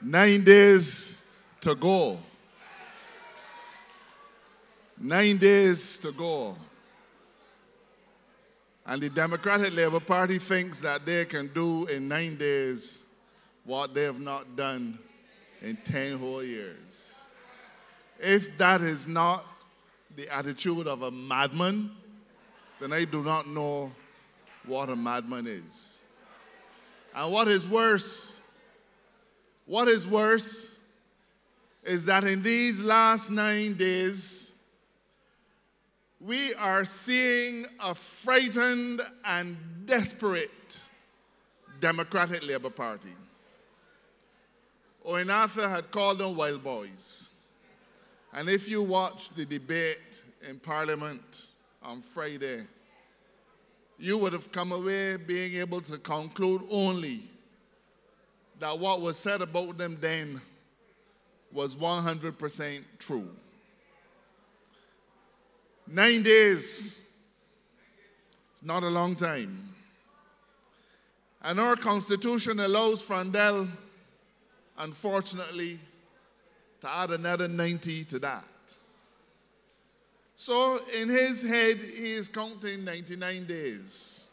9 days to go. 9 days to go. And the Democratic Labour Party thinks that they can do in 9 days what they have not done in 10 whole years. If that is not the attitude of a madman, then I do not know what a madman is. And what is worse is that in these last 9 days, we are seeing a frightened and desperate Democratic Labour Party. Owen Arthur had called them wild boys. And if you watch the debate in Parliament on Friday, you would have come away being able to conclude only that what was said about them then was 100% true. 9 days, not a long time. And our Constitution allows Frandel, unfortunately, to add another 90 to that. So in his head, he is counting 99 days.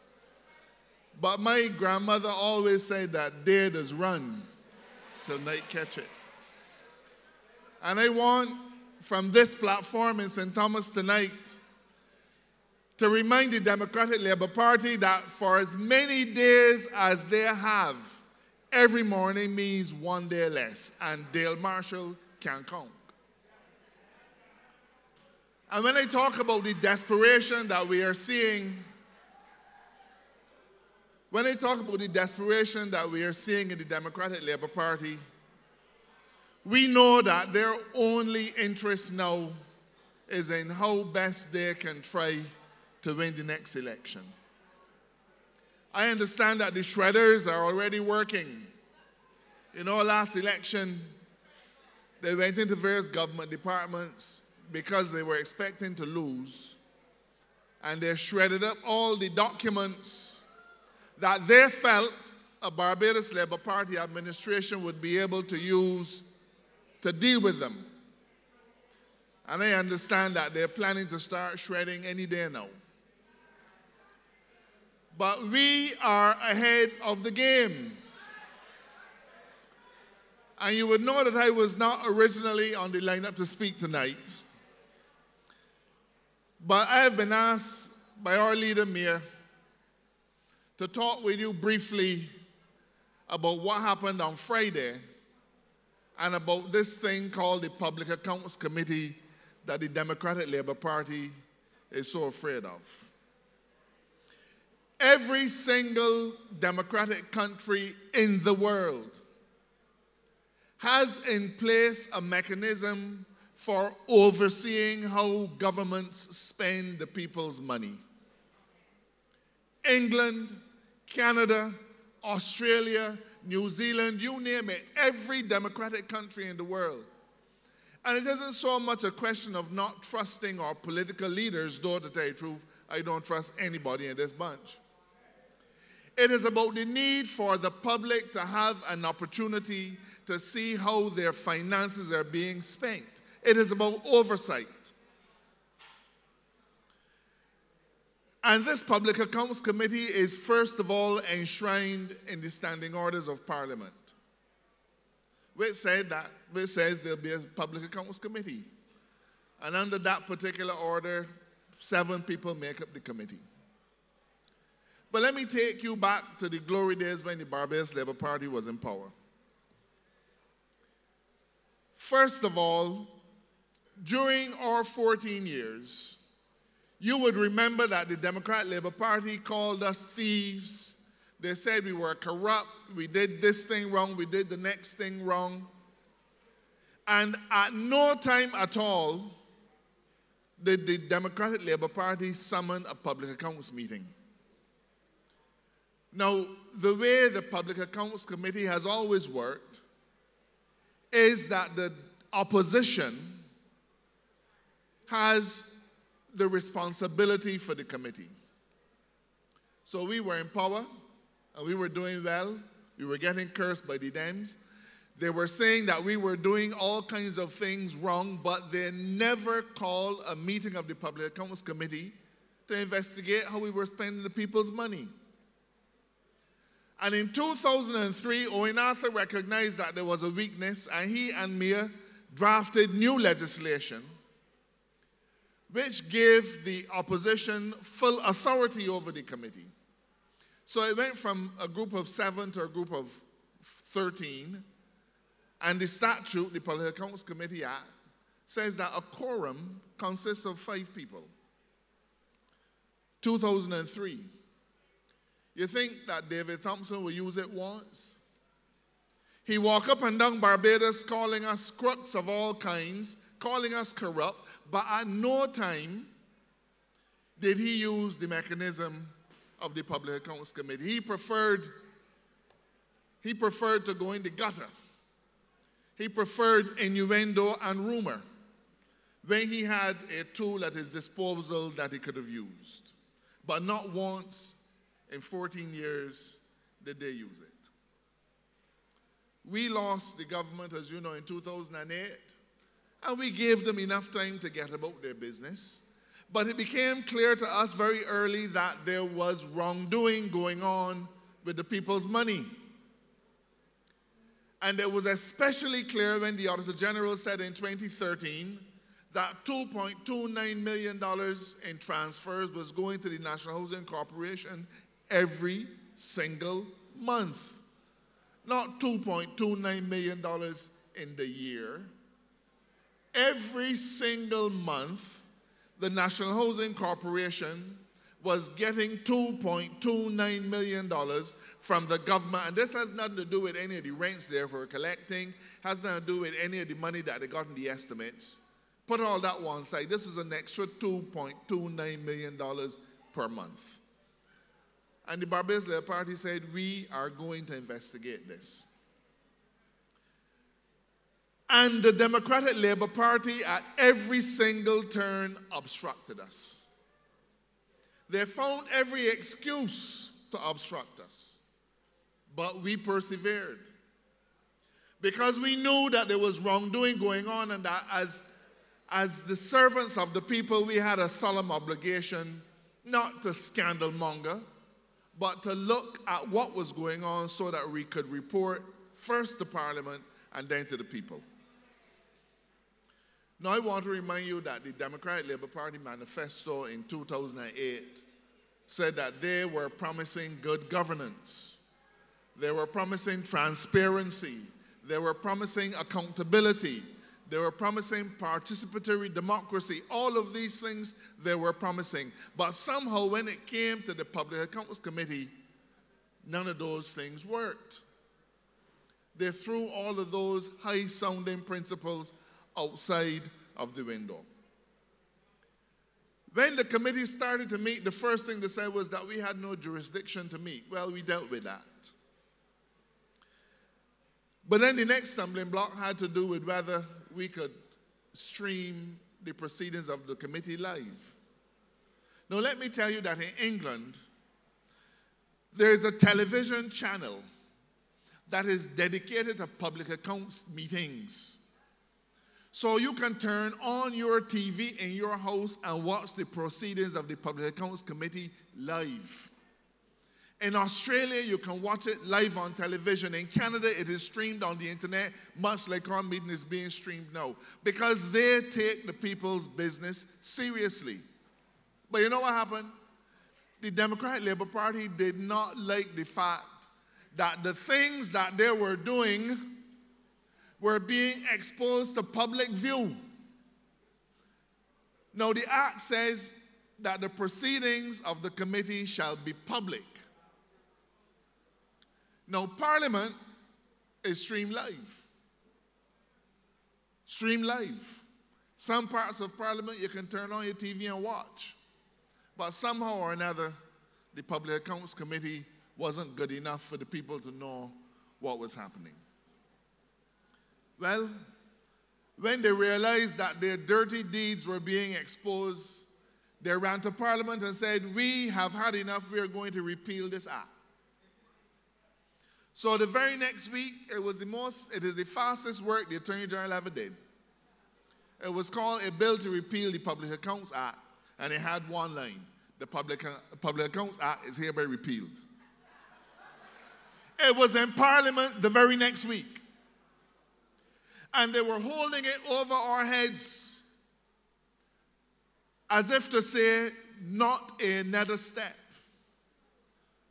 But my grandmother always said that day does run till night catch it. And I want, from this platform in St. Thomas tonight, to remind the Democratic Labour Party that for as many days as they have, every morning means 1 day less, and Dale Marshall can count. And when I talk about the desperation that we are seeing, in the Democratic Labour Party, we know that their only interest now is in how best they can try to win the next election. I understand that the shredders are already working. You know, last election, they went into various government departments because they were expecting to lose, and they shredded up all the documents that they felt a Barbados Labour Party administration would be able to use to deal with them. And I understand that they're planning to start shredding any day now. But we are ahead of the game. And you would know that I was not originally on the lineup to speak tonight. But I have been asked by our leader, Mayor, to talk with you briefly about what happened on Friday and about this thing called the Public Accounts Committee that the Democratic Labour Party is so afraid of. Every single democratic country in the world has in place a mechanism for overseeing how governments spend the people's money. England, Canada, Australia, New Zealand, you name it, every democratic country in the world. And it isn't so much a question of not trusting our political leaders, though to tell you the truth, I don't trust anybody in this bunch. It is about the need for the public to have an opportunity to see how their finances are being spent. It is about oversight. And this Public Accounts Committee is first of all enshrined in the Standing Orders of Parliament, which says there'll be a Public Accounts Committee. And under that particular order, 7 people make up the committee. But let me take you back to the glory days when the Barbados Labour Party was in power. First of all, during our 14 years, you would remember that the Democratic Labour Party called us thieves. They said we were corrupt, we did this thing wrong, we did the next thing wrong. And at no time at all did the Democratic Labour Party summon a public accounts meeting. Now, the way the Public Accounts Committee has always worked is that the opposition has the responsibility for the committee. So we were in power, and we were doing well. We were getting cursed by the Dems. They were saying that we were doing all kinds of things wrong, but they never called a meeting of the Public Accounts Committee to investigate how we were spending the people's money. And in 2003, Owen Arthur recognized that there was a weakness, and he and Mia drafted new legislation which gave the opposition full authority over the committee. So it went from a group of 7 to a group of 13, and the statute, the Public Accounts Committee Act, says that a quorum consists of 5 people. 2003. You think that David Thompson will use it once? He walked up and down Barbados calling us crooks of all kinds, calling us corrupt, but at no time did he use the mechanism of the Public Accounts Committee. He preferred to go in the gutter. He preferred innuendo and rumor when he had a tool at his disposal that he could have used. But not once in 14 years did they use it. We lost the government, as you know, in 2008, and we gave them enough time to get about their business. But it became clear to us very early that there was wrongdoing going on with the people's money. And it was especially clear when the Auditor General said in 2013 that $2.29 million in transfers was going to the National Housing Corporation every single month. Not $2.29 million in the year. Every single month, the National Housing Corporation was getting $2.29 million from the government. And this has nothing to do with any of the rents they were collecting, has nothing to do with any of the money that they got in the estimates. Put all that one side. This is an extra $2.29 million per month. And the Barbados Labour Party said, we are going to investigate this. And the Democratic Labour Party at every single turn obstructed us. They found every excuse to obstruct us. But we persevered. Because we knew that there was wrongdoing going on, and that as the servants of the people, we had a solemn obligation not to scandalmonger, but to look at what was going on so that we could report first to Parliament and then to the people. Now, I want to remind you that the Democratic Labour Party manifesto in 2008 said that they were promising good governance. They were promising transparency. They were promising accountability. They were promising participatory democracy. All of these things they were promising. But somehow when it came to the Public Accounts Committee, none of those things worked. They threw all of those high-sounding principles outside of the window. When the committee started to meet, the first thing they said was that we had no jurisdiction to meet. Well, we dealt with that. But then the next stumbling block had to do with whether we could stream the proceedings of the committee live. Now, let me tell you that in England, there is a television channel that is dedicated to public accounts meetings. So you can turn on your TV in your house and watch the proceedings of the Public Accounts Committee live. In Australia, you can watch it live on television. In Canada, it is streamed on the internet, much like our meeting is being streamed now, because they take the people's business seriously. But you know what happened? The Democratic Labour Party did not like the fact that the things that they were doing were being exposed to public view. Now, the Act says that the proceedings of the committee shall be public. Now, Parliament is streamed live. Streamed live. Some parts of Parliament you can turn on your TV and watch. But somehow or another, the Public Accounts Committee wasn't good enough for the people to know what was happening. Well, when they realized that their dirty deeds were being exposed, they ran to Parliament and said, we have had enough, we are going to repeal this act. So the very next week, it is the fastest work the Attorney General ever did. It was called a bill to repeal the Public Accounts Act, and it had one line: the Public Accounts Act is hereby repealed. It was in Parliament the very next week, and they were holding it over our heads as if to say, not another step.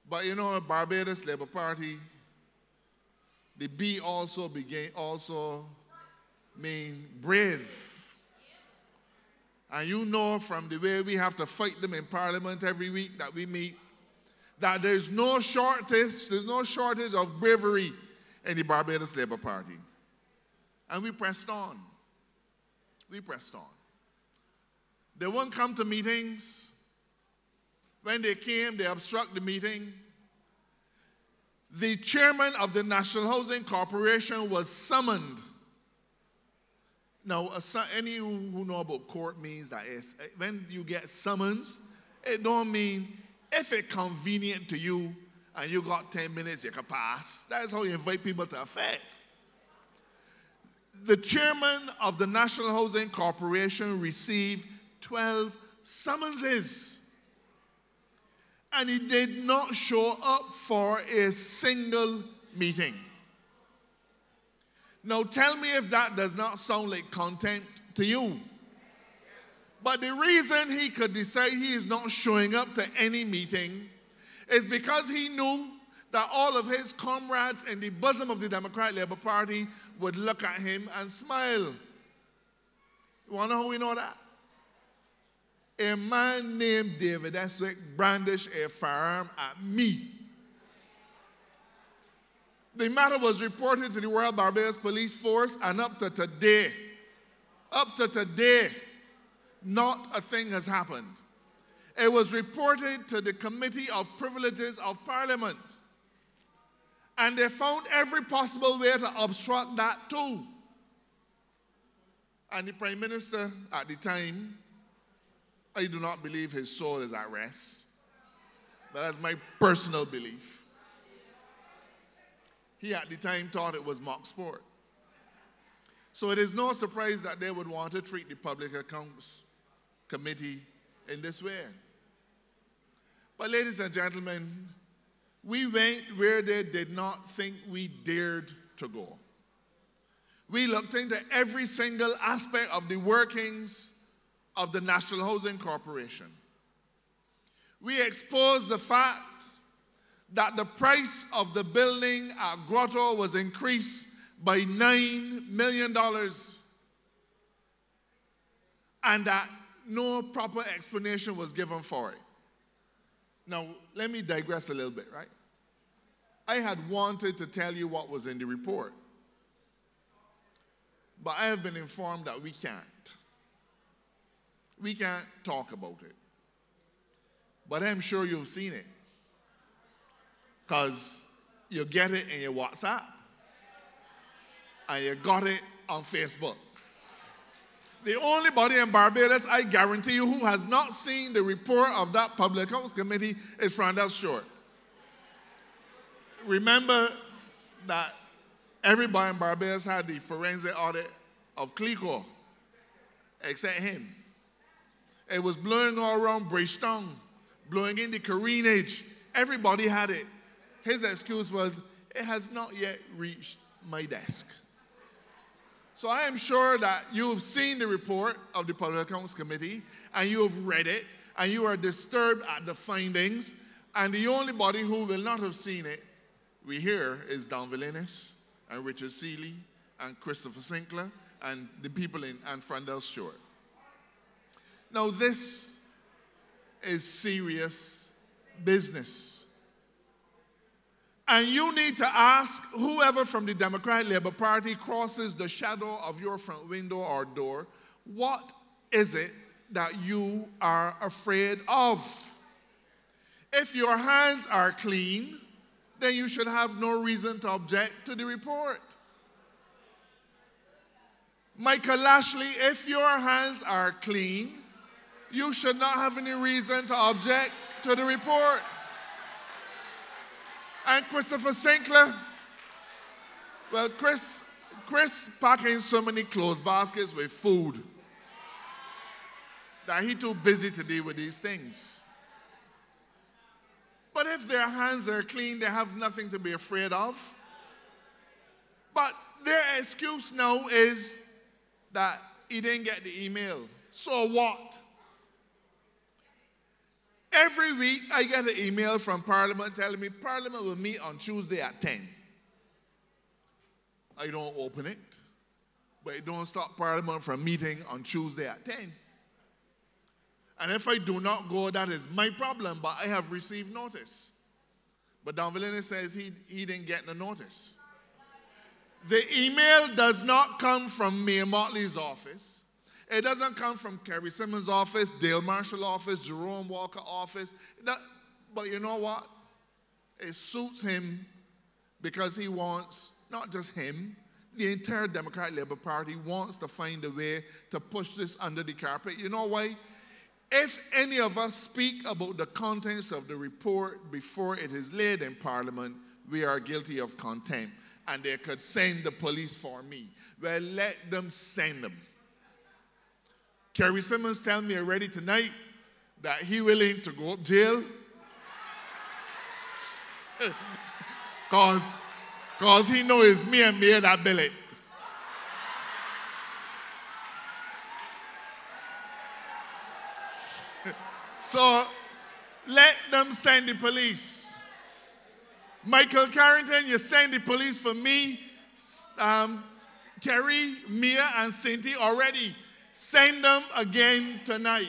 But you know, Barbados Labour Party, the B also mean brave. And you know from the way we have to fight them in Parliament every week that we meet, that there's no shortage of bravery in the Barbados Labour Party. And we pressed on. We pressed on. They won't come to meetings. When they came, they obstruct the meeting. The chairman of the National Housing Corporation was summoned. Now, any who know about court means that when you get summons, it don't mean if it's convenient to you and you got 10 minutes, you can pass. That's how you invite people to effect. The chairman of the National Housing Corporation received 12 summonses. And he did not show up for a single meeting. Now tell me if that does not sound like contempt to you. But the reason he could decide he is not showing up to any meeting is because he knew that all of his comrades in the bosom of the Democratic Labour Party would look at him and smile. You want to know how we know that? A man named David Eswick brandished a firearm at me. The matter was reported to the Royal Barbados Police Force, and up to today, not a thing has happened. It was reported to the Committee of Privileges of Parliament, and they found every possible way to obstruct that too. And the Prime Minister at the time, I do not believe his soul is at rest, but that's my personal belief. He at the time thought it was mock sport. So it is no surprise that they would want to treat the Public Accounts Committee in this way. But ladies and gentlemen, we went where they did not think we dared to go. We looked into every single aspect of the workings of the National Housing Corporation. We exposed the fact that the price of the building at Grotto was increased by $9 million, and that no proper explanation was given for it. Now, let me digress a little bit, right? I had wanted to tell you what was in the report, but I have been informed that we can't. We can't talk about it. But I'm sure you've seen it, because you get it in your WhatsApp, and you got it on Facebook. The only body in Barbados, I guarantee you, who has not seen the report of that Public Accounts Committee is Frandel Short. Remember that everybody in Barbados had the forensic audit of Clico, except him. It was blowing all around Bridgetown, blowing in the Careenage. Everybody had it. His excuse was, it has not yet reached my desk. So I am sure that you have seen the report of the Public Accounts Committee, and you have read it, and you are disturbed at the findings, and the only body who will not have seen it, we hear, is Don Villinis, and Richard Seeley, and Christopher Sinclair, and the people and Frandel Short. Now this is serious business. And you need to ask whoever from the Democratic Labour Party crosses the shadow of your front window or door, what is it that you are afraid of? If your hands are clean, then you should have no reason to object to the report. Michael Lashley, if your hands are clean, you should not have any reason to object to the report. And Christopher Sinclair, Well, Chris packing so many clothes baskets with food that he too busy to deal with these things. But if their hands are clean, they have nothing to be afraid of. But their excuse now is that he didn't get the email. So what? Every week I get an email from Parliament telling me Parliament will meet on Tuesday at 10. I don't open it, but it don't stop Parliament from meeting on Tuesday at 10. And if I do not go, that is my problem, but I have received notice. But Don Valena says he didn't get the notice. The email does not come from Mayor Motley's office. It doesn't come from Kerry Simmons' office, Dale Marshall's office, Jerome Walker's office. But you know what? It suits him because he wants, not just him, the entire Democratic Labour Party wants to find a way to push this under the carpet. You know why? If any of us speak about the contents of the report before it is laid in Parliament, we are guilty of contempt. And they could send the police for me. Well, let them send them. Kerry Simmons tell me already tonight that he willing to go up jail. Cause he know it's me and me that bill it. So let them send the police. Michael Carrington, you send the police for me, Kerry, Mia, and Cynthia already. Send them again tonight.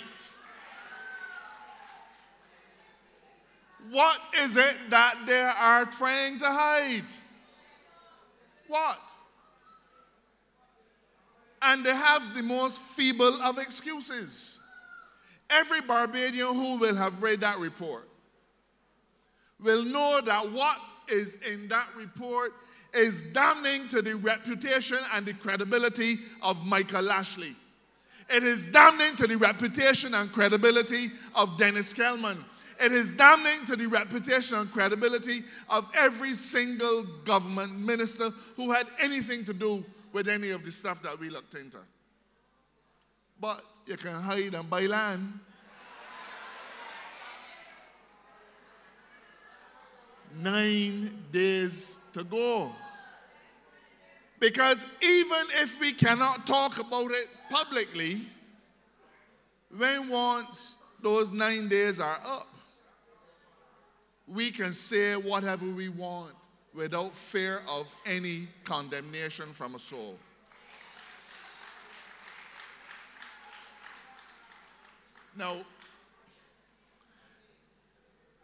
What is it that they are trying to hide? What? And they have the most feeble of excuses. Every Barbadian who will have read that report will know that what is in that report is damning to the reputation and the credibility of Michael Lashley. It is damning to the reputation and credibility of Dennis Kellman. It is damning to the reputation and credibility of every single government minister who had anything to do with any of the stuff that we looked into. But you can hide and buy land. 9 days to go. Because even if we cannot talk about it publicly, when once those 9 days are up, we can say whatever we want without fear of any condemnation from a soul. Now,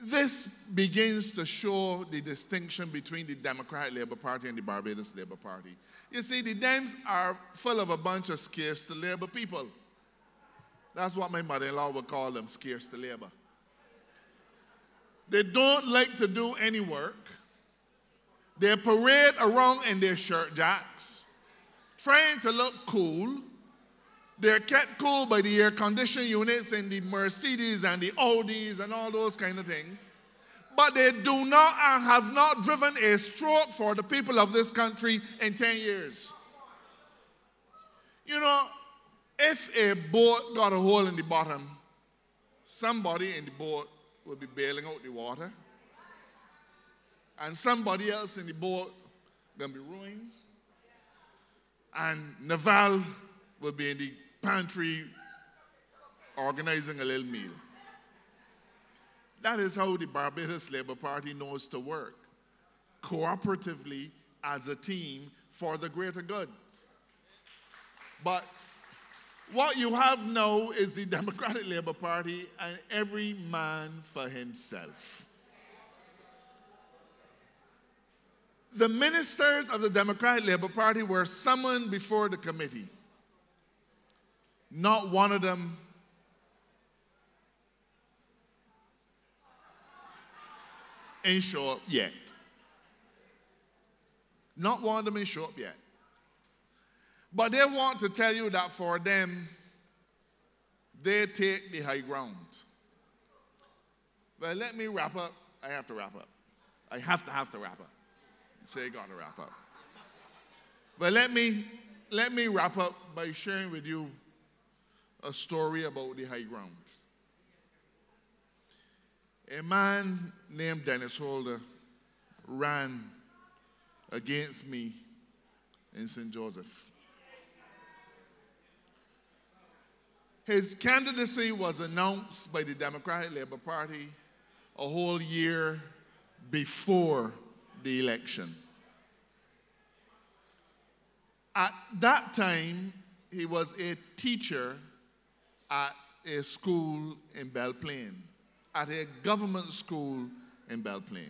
this begins to show the distinction between the Democratic Labour Party and the Barbados Labour Party. You see, the Dems are full of a bunch of scarce to Labour people. That's what my mother-in-law would call them, scarce to Labour. They don't like to do any work. They parade around in their shirt jacks, trying to look cool. They're kept cool by the air conditioning units in the Mercedes and the Audis and all those kind of things. But they do not and have not driven a stroke for the people of this country in 10 years. You know, if a boat got a hole in the bottom, somebody in the boat will be bailing out the water. And somebody else in the boat going to be rowing. And Naval will be in the pantry organizing a little meal. That is how the Barbados Labour Party knows to work, cooperatively as a team for the greater good. But what you have now is the Democratic Labour Party and every man for himself. The ministers of the Democratic Labour Party were summoned before the committee. Not one of them ain't show up yet. Not one of them ain't show up yet. But they want to tell you that for them, they take the high ground. Well, let me wrap up. I have to wrap up. I have to wrap up. Say, got to wrap up. But let me wrap up by sharing with you a story about the high ground. A man named Dennis Holder ran against me in St. Joseph. His candidacy was announced by the Democratic Labour Party a whole year before the election. At that time, he was a teacher at a school in Belle Plaine, at a government school in Belle Plaine.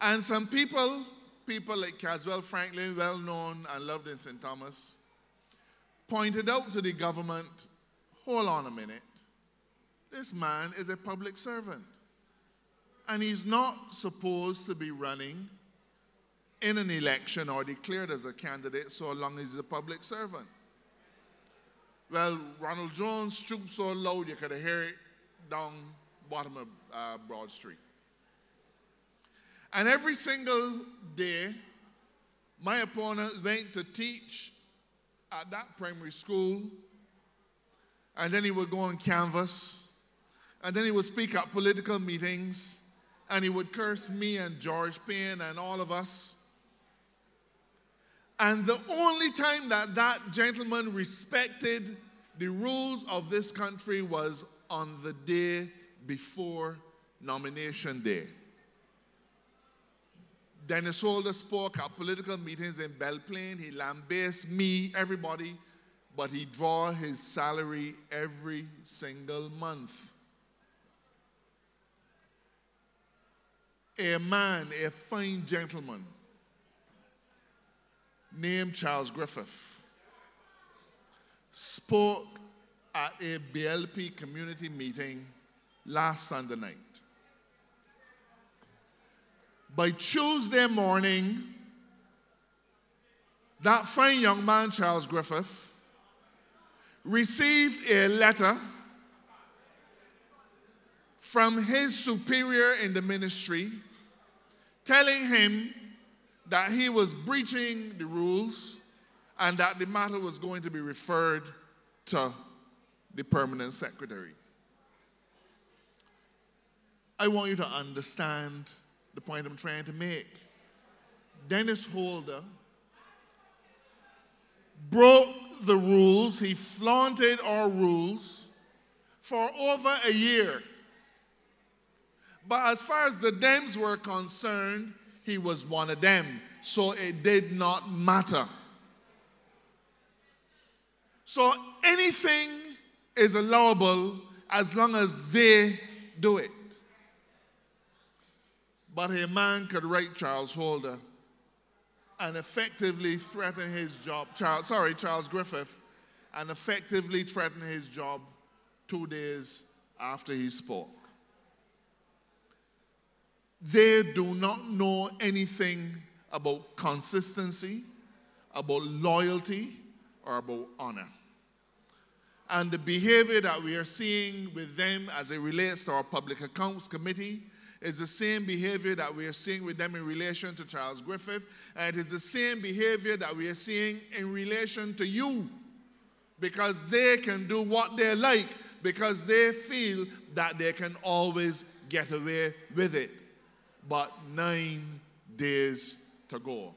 And some people like Caswell Franklin, well known and loved in St. Thomas, pointed out to the government, hold on a minute, this man is a public servant, and he's not supposed to be running in an election or declared as a candidate so long as he's a public servant. Well, Ronald Jones stooped so loud you could hear it down bottom of Broad Street. And every single day, my opponent went to teach at that primary school, and then he would go on canvas, and then he would speak at political meetings, and he would curse me and George Payne and all of us. And the only time that that gentleman respected the rules of this country was on the day before nomination day. Dennis Holder spoke at political meetings in Belle Plaine. He lambasted me, everybody, but he draw his salary every single month. A man, a fine gentleman, named Charles Griffith, spoke at a BLP community meeting last Sunday night. By Tuesday morning, that fine young man, Charles Griffith, received a letter from his superior in the ministry telling him that he was breaching the rules and that the matter was going to be referred to the permanent secretary. I want you to understand the point I'm trying to make. Dennis Holder broke the rules. He flaunted our rules for over a year. But as far as the Dems were concerned, he was one of them, so it did not matter. So anything is allowable as long as they do it. But a man could write Charles Holder and effectively threaten his job, Charles Griffith, and effectively threaten his job 2 days after he spoke. They do not know anything about consistency, about loyalty, or about honor. And the behavior that we are seeing with them as it relates to our Public Accounts Committee is the same behavior that we are seeing with them in relation to Charles Griffith, and it is the same behavior that we are seeing in relation to you, because they can do what they like, because they feel that they can always get away with it. But 9 days to go.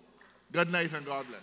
Good night and God bless.